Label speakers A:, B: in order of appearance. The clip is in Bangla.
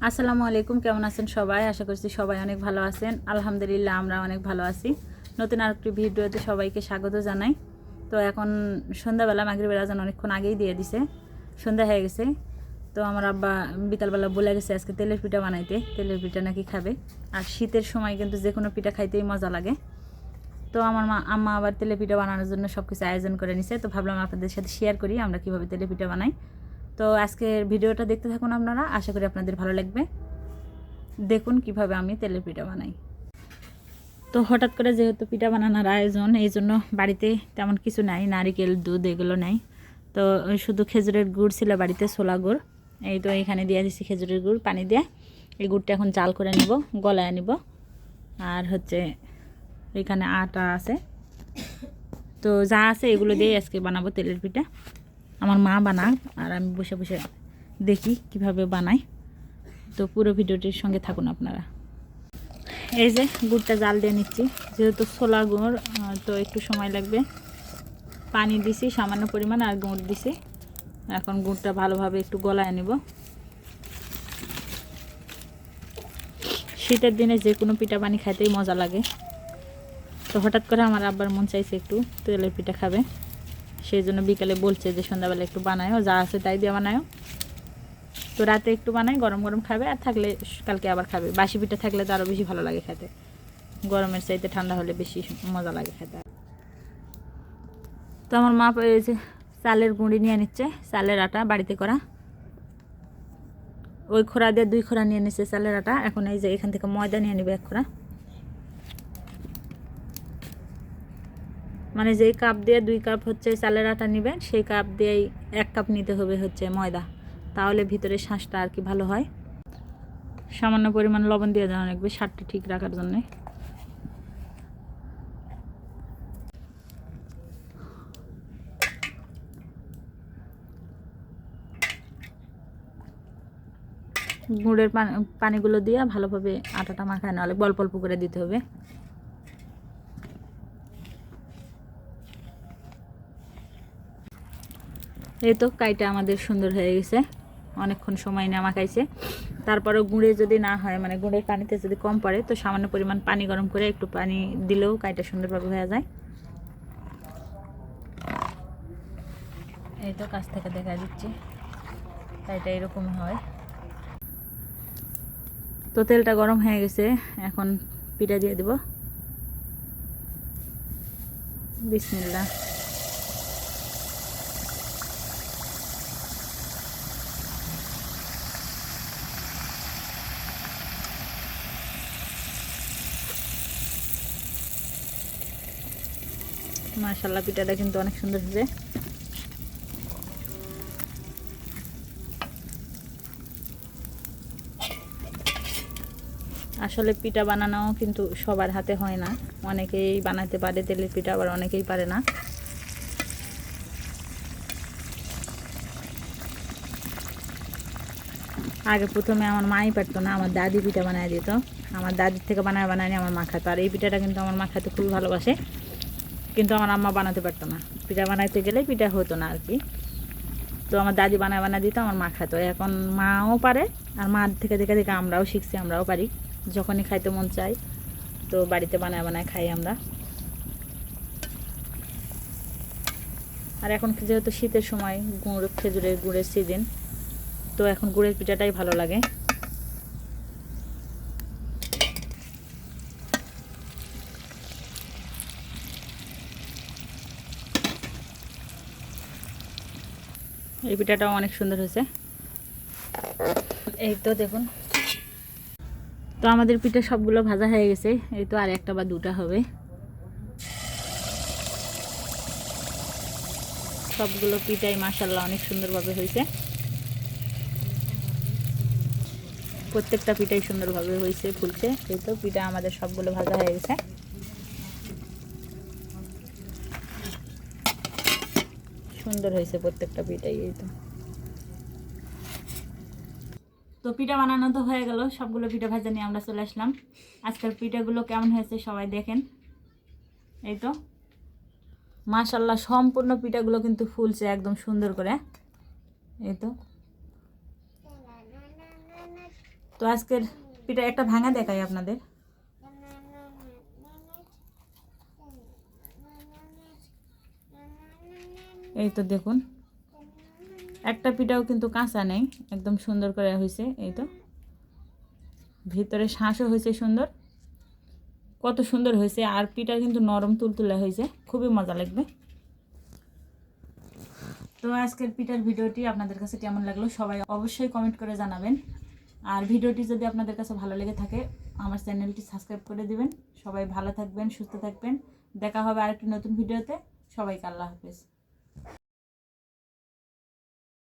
A: আসসালামু আলাইকুম, কেমন আছেন সবাই? আশা করছি সবাই অনেক ভালো আছেন। আলহামদুলিল্লাহ আমরা অনেক ভালো আছি। নতুন আরেকটি ভিডিওতে সবাইকে স্বাগত জানাই। তো এখন সন্ধ্যাবেলা, মাগরিবের আজান অনেকক্ষণ আগেই দিয়ে দিছে, সন্ধ্যা হয়ে গেছে। তো আমার আব্বা বিকালবেলা বলে গেছে আজকে তেলের পিঠা বানাইতে, তেলের পিঠা নাকি খাবে। আর শীতের সময় কিন্তু যে কোনো পিঠা খাইতেই মজা লাগে। তো আমার আম্মা আবার তেলের পিঠা বানানোর জন্য সব কিছু আয়োজন করে নিছে। তো ভাবলাম আপনাদের সাথে শেয়ার করি আমরা কীভাবে তেলের পিঠা বানাই। তো আজকের ভিডিওটা দেখতে থাকুন আপনারা, আশা করি আপনাদের ভালো লাগবে। দেখুন কিভাবে আমি তেলের পিঠা বানাই। তো হঠাৎ করে যেহেতু পিঠা বানানোর আয়োজন, এই জন্য বাড়িতে তেমন কিছু নাই, নারিকেল দুধ এগুলো নাই। তো শুধু খেজুরের গুড় ছিল বাড়িতে, ছোলা গুড়। এই তো এখানে দিয়ে দিচ্ছি খেজুরের গুড় পানি দিয়ে। এই গুড়টা এখন জাল করে নিব, গলায় নিব। আর হচ্ছে এখানে আটা আছে। তো যা আছে এগুলো দিয়ে আজকে বানাবো তেলের পিঠা। আমার মা বানায় আর আমি বসে বসে দেখি কিভাবে বানাই। তো পুরো ভিডিওটির সঙ্গে থাকুন আপনারা। এই যে গুড়টা জাল দিয়ে নিচ্ছি, যেহেতু ছোলা গুড় তো একটু সময় লাগবে। পানি দিছি সামান্য পরিমাণ আর গুড় দিছি। এখন গুড়টা ভালোভাবে একটু গলায় নেব। শীতের দিনে যে কোনো পিঠা পানি খাইতেই মজা লাগে। তো হঠাৎ করে আমার আব্বার মন চাইছে একটু তেলের পিঠা খাবে, সেই জন্য বিকালে বলছে যে সন্ধ্যাবেলা একটু বানায়ও, যা আছে তাই দিয়ে বানায়ও। তো রাতে একটু বানাই, গরম গরম খাবে, আর থাকলে কালকে আবার খাবে। বাসি পিঠা থাকলে তো আরও বেশি ভালো লাগে খেতে, গরমের চাইতে ঠান্ডা হলে বেশি মজা লাগে খেতে। তো আমার মা এই যে চালের গুঁড়ি নিয়ে নিচ্ছে, চালের আটা বাড়িতে করা। ওই খোড়া দিয়ে 2 খোড়া নিয়ে নিচ্ছে চালের আটা। এখন এই যে এখান থেকে ময়দা নিয়ে নেবে 1 খোড়া। মানে যেই কাপ দিয়ে 2 কাপ হচ্ছে চালের আটা নেবেন, সেই কাপ দিয়েই 1 কাপ নিতে হবে হচ্ছে ময়দা, তাহলে ভিতরে শাঁসটা আর কি ভালো হয়। সামান্য পরিমাণ লবণ দিয়ে দেওয়া লাগবে স্বাদটা ঠিক রাখার জন্যে। গুড়ের পানিগুলো দিয়ে ভালোভাবে আটাটা মাখায় নেওয়া লাগবে, অল্প অল্প করে দিতে হবে। এই তো কাইটা আমাদের সুন্দর হয়ে গেছে, অনেকক্ষণ সময় না মাখাইছে। তারপরেও গুঁড়ে যদি না হয়, মানে গুঁড়ের পানিতে যদি কম পড়ে, তো সামান্য পরিমাণ পানি গরম করে একটু পানি দিলেও কাইটা সুন্দরভাবে হয়ে যায়। এই তো কাছ থেকে দেখা দিচ্ছি, কাইটা এরকম হয়। তো তেলটা গরম হয়ে গেছে, এখন পিঠা দিয়ে দেব। বিসমিল্লাহ। মাশাআল্লাহ, পিঠাটা কিন্তু অনেক সুন্দর হয়েছে। আসলে পিঠা বানানো কিন্তু সবার হাতে হয় না, অনেকেই বানাতে পারে তেলের পিঠা, আবার অনেকেই পারে না। আগে প্রথমে আমার মাই পারতো না, আমার দাদি পিঠা বানায় দিত। আমার দাদির থেকে বানায় বানায় আমার মা খাতো। আর এই পিঠাটা কিন্তু আমার মা খাতে খুবই ভালোবাসে, কিন্তু আমার আম্মা বানাতে পারতো না। পিঠা বানাইতে গেলে পিঠা হতো না আর কি। তো আমার দাদি বানায় বানায় দিত, আমার মা খাতো। এখন মাও পারে, আর মার থেকে দেখে দেখে আমরাও শিখছি, আমরাও পারি। যখনই খাইতে মন চাই তো বাড়িতে বানায় বানায় খাই আমরা। আর এখন যেহেতু শীতের সময়, খেজুরের গুড়ের সিজন, তো এখন গুড়ের পিঠাটাই ভালো লাগে। এই পিঠাটাও অনেক সুন্দর হয়েছে। এই তো দেখুন, তো আমাদের পিঠা সবগুলো ভাজা হয়ে গেছে। এই তো আর একটা বা দুটা হবে। সবগুলো পিঠাই মাশাআল্লাহ অনেক সুন্দরভাবে হয়েছে। প্রত্যেকটা পিঠাই সুন্দরভাবে হয়েছে, ফুলছে। এই তো পিঠা আমাদের সবগুলো ভাজা হয়ে গেছে। সুন্দর হয়েছে প্রত্যেকটা পিঠাই। এই তো তো পিঠা বানানো তো হয়ে গেল, সবগুলো পিঠা ভাজা নিয়ে আমরা চলে আসলাম। আজকের পিঠাগুলো কেমন হয়েছে সবাই দেখেন। এই তো মাশাআল্লাহ, সম্পূর্ণ পিঠাগুলো কিন্তু ফুলছে একদম সুন্দর করে। এই তো তো আজকের পিঠা একটা ভাঙা দেখাই আপনাদের। এই তো দেখুন, একটা পিঠাও কিন্তু কাঁচা নেই, একদম সুন্দর করে হয়েছে। এই তো ভিতরে শাঁসও হয়েছে সুন্দর, কত সুন্দর হয়েছে। আর পিঠা কিন্তু নরম তুলতুলে হয়েছে, খুবই মজা লাগবে। তো আজকের পিঠার ভিডিওটি আপনাদের কাছে কেমন লাগলো সবাই অবশ্যই কমেন্ট করে জানাবেন। আর ভিডিওটি যদি আপনাদের কাছে ভালো লেগে থাকে আমার চ্যানেলটি সাবস্ক্রাইব করে দিবেন। সবাই ভালো থাকবেন, সুস্থ থাকবেন। দেখা হবে আরেকটি নতুন ভিডিওতে। সবাইকে আল্লাহ হাফেজ।